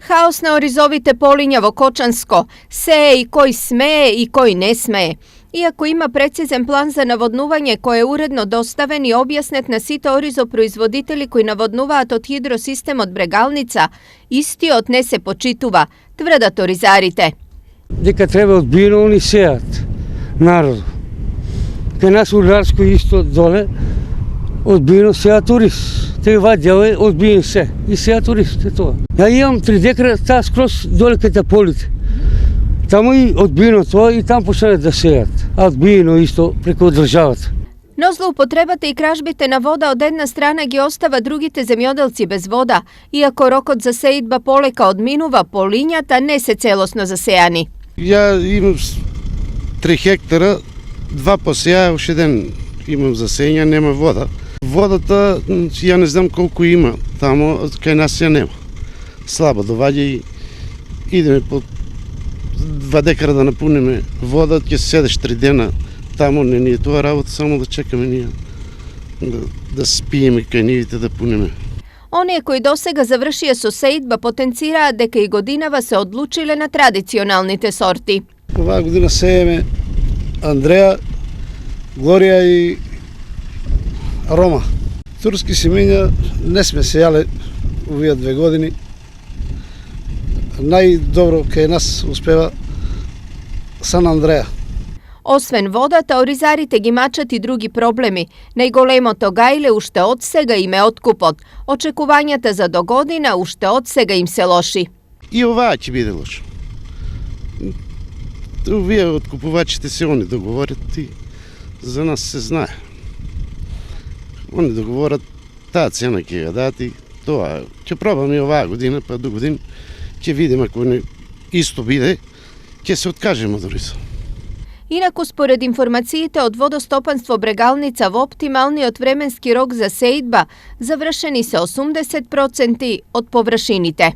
Haos na Orizovite Polinjavo Kočansko, seje i koji smeje i koji ne smeje. Iako ima precizan plan za navodnuvanje koje je uredno dostaven i objasnet na sito Orizo proizvoditelji koji navodnuvaat od hidrosistem od Bregalnica, isti odnese počituva, tvrdat Orizarite. Дека треба одбиено они сеат народу. Кај нас у Рарској исто доле одбиено сеат ориз. Те вадјаве одбиен се и сеат ориз, те тоа. Ја имам 3 декара таа скроз доле кај Таполите. Таму и одбиено тоа и там почнат да сеат. А одбиено исто преку државата. No zloupotrebate i kražbite na voda od jedna strana gi ostava drugite zemjodelci bez voda, iako rok od zasejitba poleka od minuva Polinjata ne se celosno zasejani. Ja imam 3 hектara, 2 посеја, още еден имам за сење, нема вода. Водата, ја не знам колку има, тамо кај нас ја нема. Слабо доваѓа и идеме по 2 декара да напуниме вода, ќе седеш 3 дена, тамо не ни е тоа работа, само да чекаме ние да спиеме кај нивите да пуниме. One koji dosega završije so sejitba potencira дека и годинава се одлучиле на традиционалните сорти. Оваа година сееме Андреја, Глорија и Рома. Турски семења не сме сејале овие 2 години. Најдобро кај нас успева Сан Андреја. Освен водата, Оризарите ги мачат и други проблеми. Најголемото гајле уште од сега им е откупот. Очекувањата за до година уште од сега им се лоши. И оваа ќе биде лошо. Овие откупувачите се они договорат и за нас се знае. Они договорат таа цена ќе ја дадат и тоа. Ќе пробаме оваа година, па до година ќе видиме ако не исто биде, ќе се откажеме од Оризо. Инаку, според информациите од водостопанство Брегалница, во оптималниот временски рок за сејидба завршени се 80% од површините.